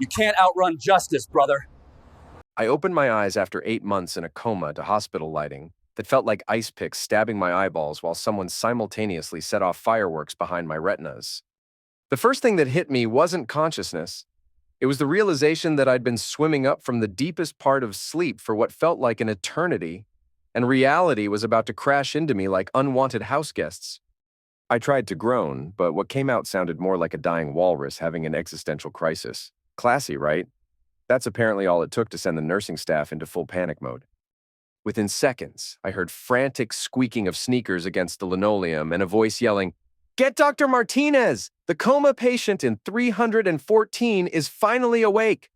You can't outrun justice, brother. I opened my eyes after 8 months in a coma to hospital lighting that felt like ice picks stabbing my eyeballs while someone simultaneously set off fireworks behind my retinas. The first thing that hit me wasn't consciousness. It was the realization that I'd been swimming up from the deepest part of sleep for what felt like an eternity, and reality was about to crash into me like unwanted house guests. I tried to groan, but what came out sounded more like a dying walrus having an existential crisis. Classy, right? That's apparently all it took to send the nursing staff into full panic mode. Within seconds, I heard frantic squeaking of sneakers against the linoleum and a voice yelling, "Get Dr. Martinez! The coma patient in 314 is finally awake!"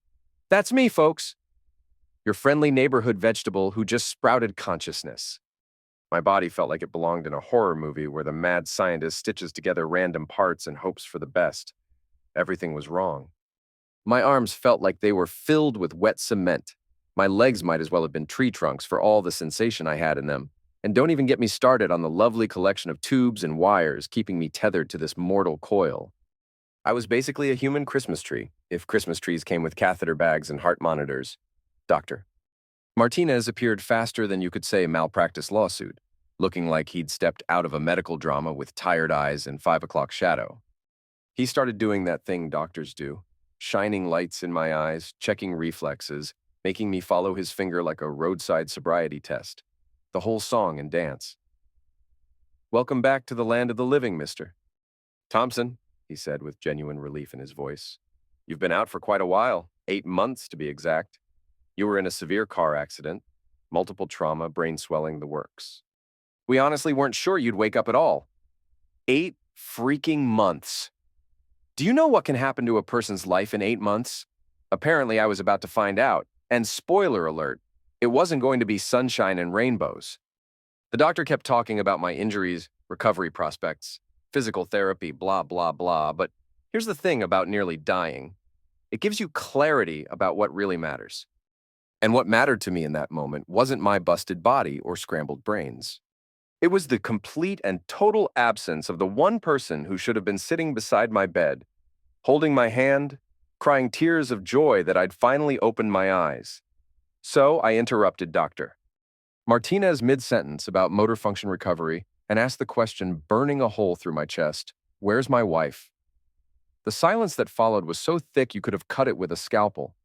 That's me, folks. Your friendly neighborhood vegetable who just sprouted consciousness. My body felt like it belonged in a horror movie where the mad scientist stitches together random parts and hopes for the best. Everything was wrong. My arms felt like they were filled with wet cement. My legs might as well have been tree trunks for all the sensation I had in them. And don't even get me started on the lovely collection of tubes and wires keeping me tethered to this mortal coil. I was basically a human Christmas tree, if Christmas trees came with catheter bags and heart monitors. Doctor. Martinez appeared faster than you could say malpractice lawsuit, looking like he'd stepped out of a medical drama with tired eyes and 5 o'clock shadow. He started doing that thing doctors do, shining lights in my eyes, checking reflexes, making me follow his finger like a roadside sobriety test. The whole song and dance. "Welcome back to the land of the living, mister." "Thompson," he said with genuine relief in his voice. "You've been out for quite a while, 8 months to be exact. You were in a severe car accident, multiple trauma, brain swelling, the works. We honestly weren't sure you'd wake up at all. 8 freaking months. Do you know what can happen to a person's life in 8 months? Apparently, I was about to find out. And spoiler alert, it wasn't going to be sunshine and rainbows." The doctor kept talking about my injuries, recovery prospects, physical therapy, blah, blah, blah. But here's the thing about nearly dying. It gives you clarity about what really matters. And what mattered to me in that moment wasn't my busted body or scrambled brains. It was the complete and total absence of the one person who should have been sitting beside my bed, holding my hand, crying tears of joy that I'd finally opened my eyes. So I interrupted Dr. Martinez mid-sentence about motor function recovery and asked the question burning a hole through my chest, "Where's my wife?" The silence that followed was so thick you could have cut it with a scalpel.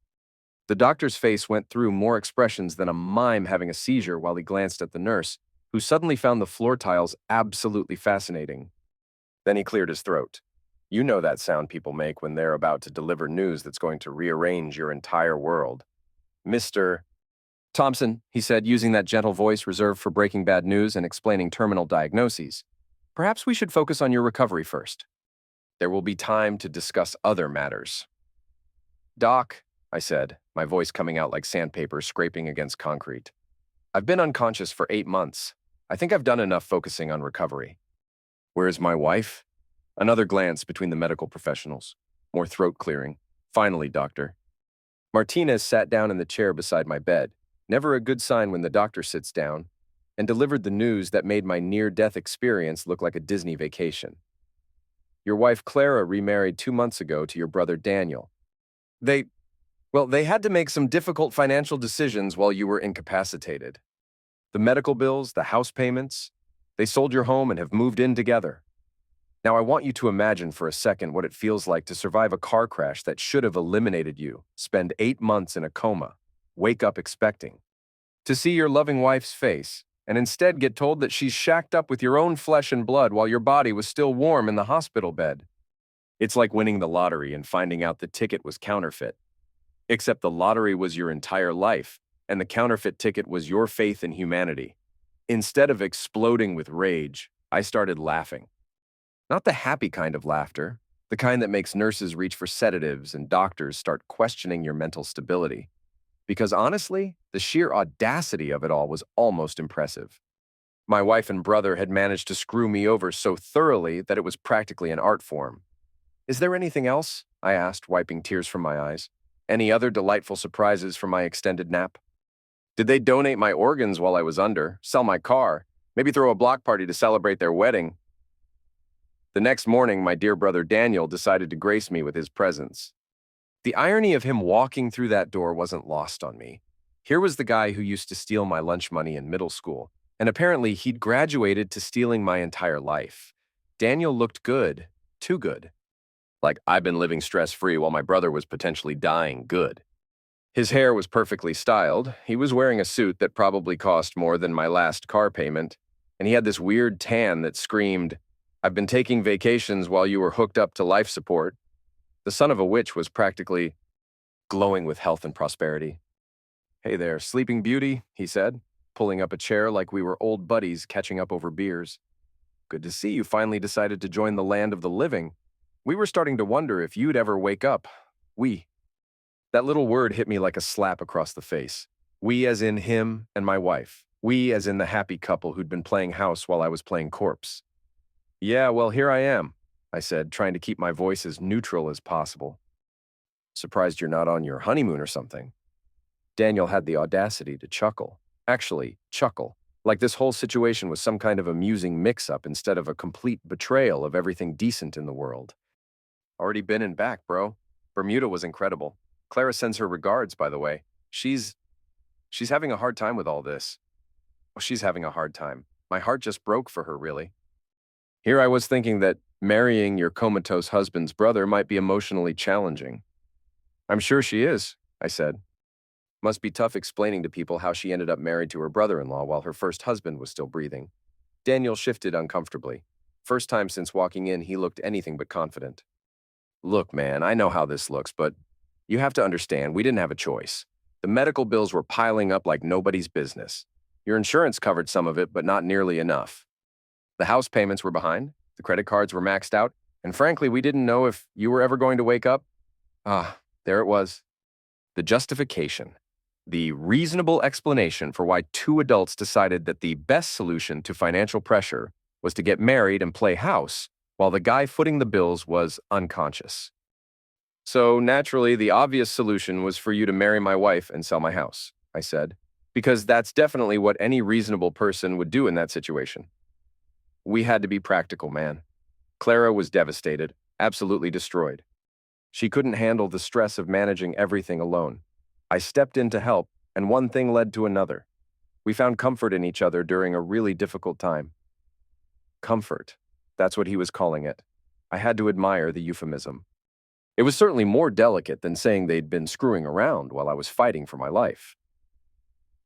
The doctor's face went through more expressions than a mime having a seizure while he glanced at the nurse, who suddenly found the floor tiles absolutely fascinating. Then he cleared his throat. You know that sound people make when they're about to deliver news that's going to rearrange your entire world. "Mr. Thompson," he said, using that gentle voice reserved for breaking bad news and explaining terminal diagnoses, "perhaps we should focus on your recovery first. There will be time to discuss other matters." "Doc," I said, my voice coming out like sandpaper scraping against concrete. "I've been unconscious for 8 months. I think I've done enough focusing on recovery." "Where's my wife?" Another glance between the medical professionals. More throat clearing. "Finally, doctor." Martinez sat down in the chair beside my bed, never a good sign when the doctor sits down, and delivered the news that made my near-death experience look like a Disney vacation. "Your wife Clara remarried 2 months ago to your brother Daniel. They had to make some difficult financial decisions while you were incapacitated. The medical bills, the house payments, they sold your home and have moved in together. Now I want you to imagine for a second what it feels like to survive a car crash that should have eliminated you, spend 8 months in a coma, wake up expecting. To see your loving wife's face, and instead get told that she's shacked up with your own flesh and blood while your body was still warm in the hospital bed. It's like winning the lottery and finding out the ticket was counterfeit. Except the lottery was your entire life, and the counterfeit ticket was your faith in humanity. Instead of exploding with rage, I started laughing. Not the happy kind of laughter, the kind that makes nurses reach for sedatives and doctors start questioning your mental stability. Because honestly, the sheer audacity of it all was almost impressive. My wife and brother had managed to screw me over so thoroughly that it was practically an art form. "Is there anything else?" I asked, wiping tears from my eyes. "Any other delightful surprises from my extended nap? Did they donate my organs while I was under, sell my car, maybe throw a block party to celebrate their wedding?" The next morning, my dear brother Daniel decided to grace me with his presence. The irony of him walking through that door wasn't lost on me. Here was the guy who used to steal my lunch money in middle school, and apparently he'd graduated to stealing my entire life. Daniel looked good, too good. Like I've been living stress-free while my brother was potentially dying good. His hair was perfectly styled, he was wearing a suit that probably cost more than my last car payment, and he had this weird tan that screamed, "I've been taking vacations while you were hooked up to life support." The son of a witch was practically glowing with health and prosperity. "Hey there, Sleeping Beauty," he said, pulling up a chair like we were old buddies catching up over beers. "Good to see you finally decided to join the land of the living. We were starting to wonder if you'd ever wake up. We." That little word hit me like a slap across the face. We as in him and my wife. We as in the happy couple who'd been playing house while I was playing corpse. "Yeah, well, here I am," I said, trying to keep my voice as neutral as possible. "Surprised you're not on your honeymoon or something." Daniel had the audacity to chuckle. Actually, chuckle. Like this whole situation was some kind of amusing mix-up instead of a complete betrayal of everything decent in the world. "Already been and back, bro. Bermuda was incredible. Clara sends her regards, by the way. She's having a hard time with all this." "Oh, she's having a hard time. My heart just broke for her, really." Here I was thinking that marrying your comatose husband's brother might be emotionally challenging. "I'm sure she is," I said. Must be tough explaining to people how she ended up married to her brother-in-law while her first husband was still breathing. Daniel shifted uncomfortably. First time since walking in, he looked anything but confident. "Look, man, I know how this looks, but you have to understand, we didn't have a choice. The medical bills were piling up like nobody's business. Your insurance covered some of it, but not nearly enough. The house payments were behind, the credit cards were maxed out, and frankly, we didn't know if you were ever going to wake up." There it was. The justification. The reasonable explanation for why two adults decided that the best solution to financial pressure was to get married and play house, while the guy footing the bills was unconscious. "So, naturally, the obvious solution was for you to marry my wife and sell my house," I said, "because that's definitely what any reasonable person would do in that situation." We had to be practical, man. Clara was devastated, absolutely destroyed. She couldn't handle the stress of managing everything alone. I stepped in to help, and one thing led to another. We found comfort in each other during a really difficult time. Comfort. That's what he was calling it. I had to admire the euphemism. It was certainly more delicate than saying they'd been screwing around while I was fighting for my life.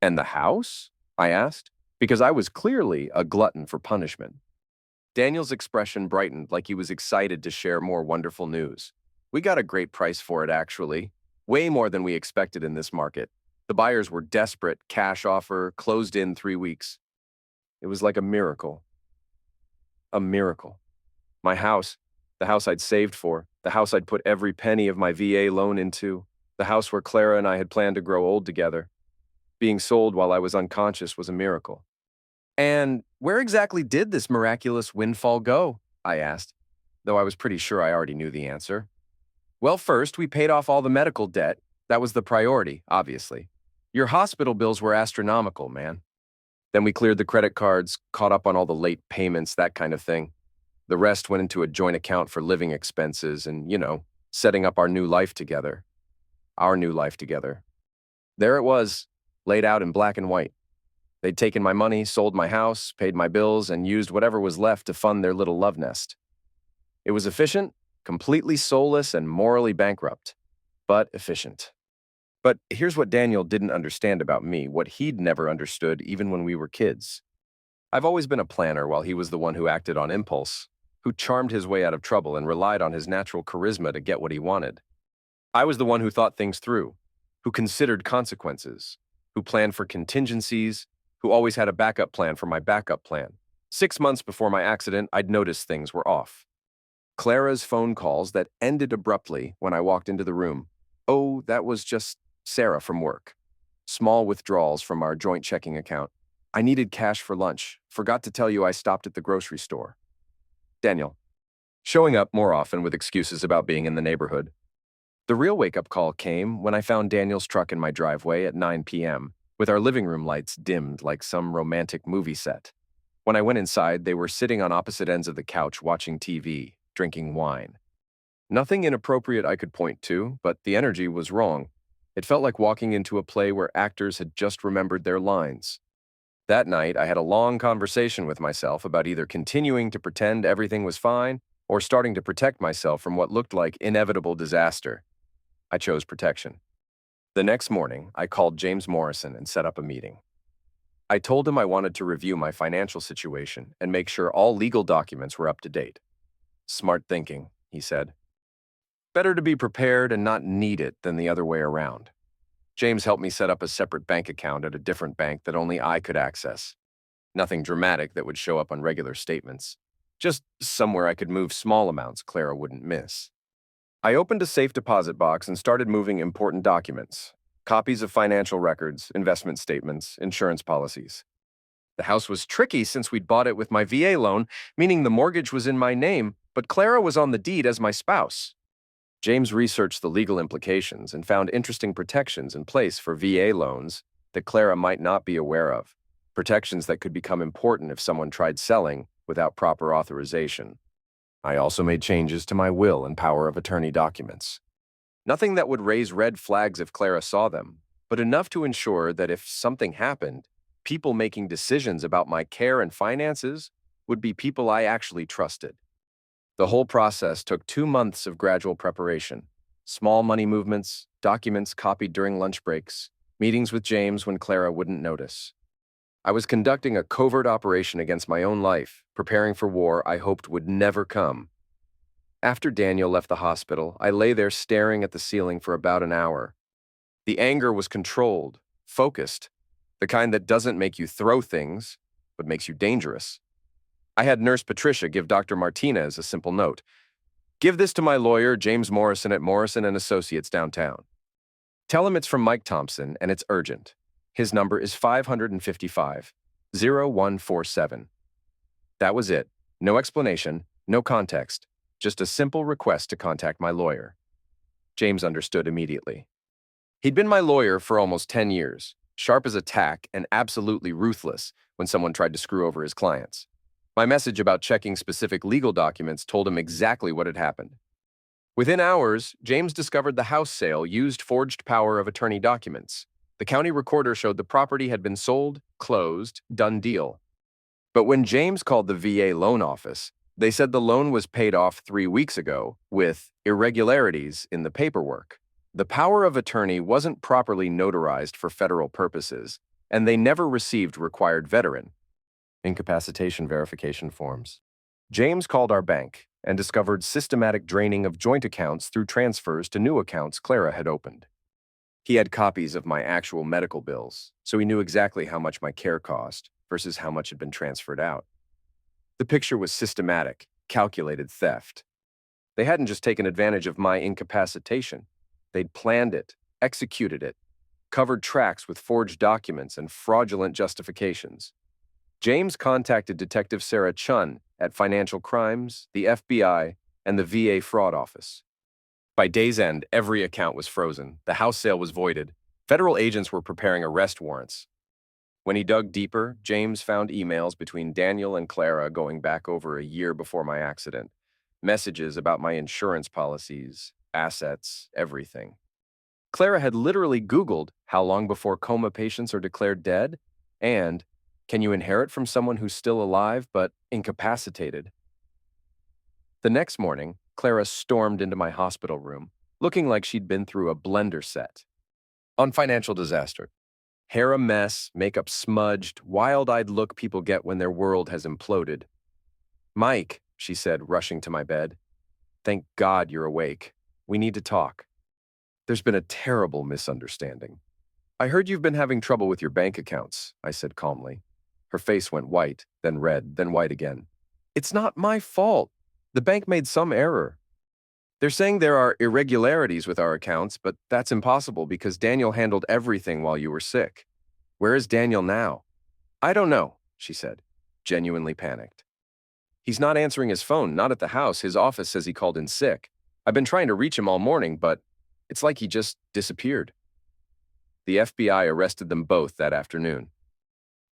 "And the house?" I asked, because I was clearly a glutton for punishment. Daniel's expression brightened like he was excited to share more wonderful news. "We got a great price for it, actually. Way more than we expected in this market. The buyers were desperate, cash offer, closed in 3 weeks. It was like a miracle. A miracle. My house, the house I'd saved for, the house I'd put every penny of my VA loan into, the house where Clara and I had planned to grow old together. Being sold while I was unconscious was a miracle." "And where exactly did this miraculous windfall go?" I asked, though I was pretty sure I already knew the answer. "Well, first, we paid off all the medical debt. That was the priority, obviously. Your hospital bills were astronomical, man. Then we cleared the credit cards, caught up on all the late payments, that kind of thing. The rest went into a joint account for living expenses and, setting up our new life together. Our new life together. There it was, laid out in black and white. They'd taken my money, sold my house, paid my bills, and used whatever was left to fund their little love nest. It was efficient, completely soulless and morally bankrupt, but efficient. But here's what Daniel didn't understand about me, what he'd never understood even when we were kids. I've always been a planner while he was the one who acted on impulse, who charmed his way out of trouble and relied on his natural charisma to get what he wanted. I was the one who thought things through, who considered consequences, who planned for contingencies, who always had a backup plan for my backup plan. 6 months before my accident, I'd noticed things were off. Clara's phone calls that ended abruptly when I walked into the room. Oh, that was just Sarah from work. Small withdrawals from our joint checking account. I needed cash for lunch. Forgot to tell you I stopped at the grocery store. Daniel. Showing up more often with excuses about being in the neighborhood. The real wake-up call came when I found Daniel's truck in my driveway at 9 p.m., with our living room lights dimmed like some romantic movie set. When I went inside, they were sitting on opposite ends of the couch watching TV, drinking wine. Nothing inappropriate I could point to, but the energy was wrong. It felt like walking into a play where actors had just remembered their lines. That night, I had a long conversation with myself about either continuing to pretend everything was fine or starting to protect myself from what looked like inevitable disaster. I chose protection. The next morning, I called James Morrison and set up a meeting. I told him I wanted to review my financial situation and make sure all legal documents were up to date. Smart thinking, he said. Better to be prepared and not need it than the other way around. James helped me set up a separate bank account at a different bank that only I could access. Nothing dramatic that would show up on regular statements. Just somewhere I could move small amounts Clara wouldn't miss. I opened a safe deposit box and started moving important documents. Copies of financial records, investment statements, insurance policies. The house was tricky since we'd bought it with my VA loan, meaning the mortgage was in my name, but Clara was on the deed as my spouse. James researched the legal implications and found interesting protections in place for VA loans that Clara might not be aware of, protections that could become important if someone tried selling without proper authorization. I also made changes to my will and power of attorney documents. Nothing that would raise red flags if Clara saw them, but enough to ensure that if something happened, people making decisions about my care and finances would be people I actually trusted. The whole process took 2 months of gradual preparation. Small money movements, documents copied during lunch breaks, meetings with James when Clara wouldn't notice. I was conducting a covert operation against my own life, preparing for war I hoped would never come. After Daniel left the hospital, I lay there staring at the ceiling for about an hour. The anger was controlled, focused, the kind that doesn't make you throw things, but makes you dangerous. I had Nurse Patricia give Dr. Martinez a simple note. Give this to my lawyer, James Morrison at Morrison & Associates downtown. Tell him it's from Mike Thompson and it's urgent. His number is 555-0147. That was it. No explanation, no context, just a simple request to contact my lawyer. James understood immediately. He'd been my lawyer for almost 10 years, sharp as a tack and absolutely ruthless when someone tried to screw over his clients. My message about checking specific legal documents told him exactly what had happened. Within hours, James discovered the house sale used forged power of attorney documents. The county recorder showed the property had been sold, closed, done deal. But when James called the VA loan office, they said the loan was paid off 3 weeks ago with irregularities in the paperwork. The power of attorney wasn't properly notarized for federal purposes, and they never received required veteran incapacitation verification forms. James called our bank and discovered systematic draining of joint accounts through transfers to new accounts Clara had opened. He had copies of my actual medical bills, so he knew exactly how much my care cost versus how much had been transferred out. The picture was systematic, calculated theft. They hadn't just taken advantage of my incapacitation. They'd planned it, executed it, covered tracks with forged documents and fraudulent justifications. James contacted Detective Sarah Chun at Financial Crimes, the FBI, and the VA Fraud Office. By day's end, every account was frozen, the house sale was voided, federal agents were preparing arrest warrants. When he dug deeper, James found emails between Daniel and Clara going back over a year before my accident, messages about my insurance policies, assets, everything. Clara had literally Googled how long before coma patients are declared dead, and can you inherit from someone who's still alive but incapacitated? The next morning, Clara stormed into my hospital room, looking like she'd been through a blender set. On financial disaster. Hair a mess, makeup smudged, wild-eyed look people get when their world has imploded. Mike, she said, rushing to my bed. Thank God you're awake. We need to talk. There's been a terrible misunderstanding. I heard you've been having trouble with your bank accounts, I said calmly. Her face went white, then red, then white again. It's not my fault. The bank made some error. They're saying there are irregularities with our accounts, but that's impossible because Daniel handled everything while you were sick. Where is Daniel now? I don't know, she said, genuinely panicked. He's not answering his phone, not at the house. His office says he called in sick. I've been trying to reach him all morning, but it's like he just disappeared. The FBI arrested them both that afternoon.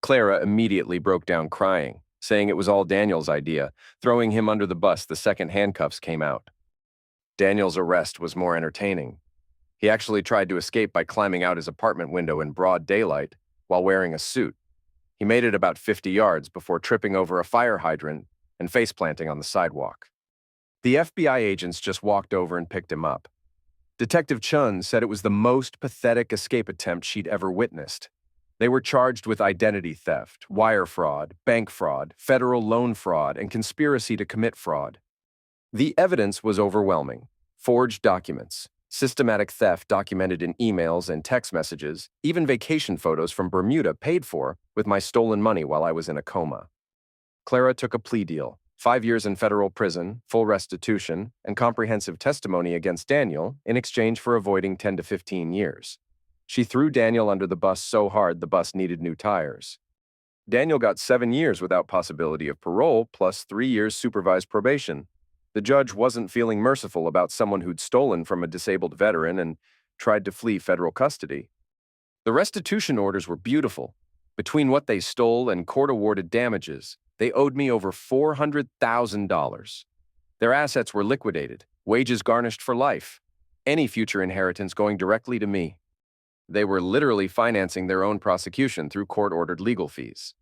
Clara immediately broke down crying, saying it was all Daniel's idea, throwing him under the bus the second handcuffs came out. Daniel's arrest was more entertaining. He actually tried to escape by climbing out his apartment window in broad daylight while wearing a suit. He made it about 50 yards before tripping over a fire hydrant and face-planting on the sidewalk. The FBI agents just walked over and picked him up. Detective Chun said it was the most pathetic escape attempt she'd ever witnessed. They were charged with identity theft, wire fraud, bank fraud, federal loan fraud, and conspiracy to commit fraud. The evidence was overwhelming. Forged documents, systematic theft documented in emails and text messages, even vacation photos from Bermuda paid for with my stolen money while I was in a coma. Clara took a plea deal, 5 years in federal prison, full restitution, and comprehensive testimony against Daniel in exchange for avoiding 10 to 15 years. She threw Daniel under the bus so hard the bus needed new tires. Daniel got 7 years without possibility of parole, plus 3 years supervised probation. The judge wasn't feeling merciful about someone who'd stolen from a disabled veteran and tried to flee federal custody. The restitution orders were beautiful. Between what they stole and court-awarded damages, they owed me over $400,000. Their assets were liquidated, wages garnished for life, any future inheritance going directly to me. They were literally financing their own prosecution through court-ordered legal fees.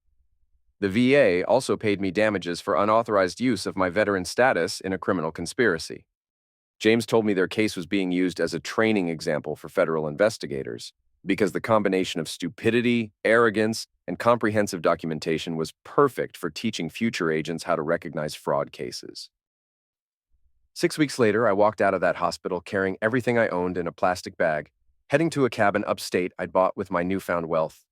The VA also paid me damages for unauthorized use of my veteran status in a criminal conspiracy. James told me their case was being used as a training example for federal investigators because the combination of stupidity, arrogance, and comprehensive documentation was perfect for teaching future agents how to recognize fraud cases. 6 weeks later, I walked out of that hospital carrying everything I owned in a plastic bag, heading to a cabin upstate I'd bought with my newfound wealth.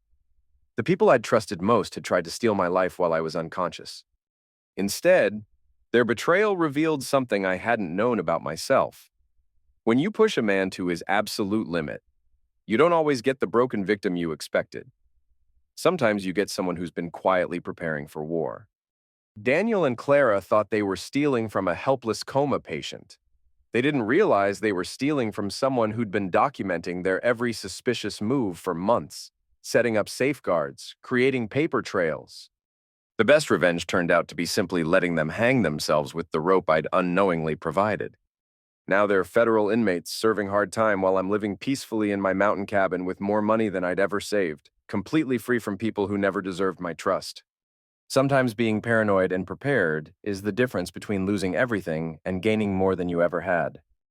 The people I'd trusted most had tried to steal my life while I was unconscious. Instead, their betrayal revealed something I hadn't known about myself. When you push a man to his absolute limit, you don't always get the broken victim you expected. Sometimes you get someone who's been quietly preparing for war. Daniel and Clara thought they were stealing from a helpless coma patient. They didn't realize they were stealing from someone who'd been documenting their every suspicious move for months, setting up safeguards, creating paper trails. The best revenge turned out to be simply letting them hang themselves with the rope I'd unknowingly provided. Now they're federal inmates serving hard time while I'm living peacefully in my mountain cabin with more money than I'd ever saved, completely free from people who never deserved my trust. Sometimes being paranoid and prepared is the difference between losing everything and gaining more than you ever had.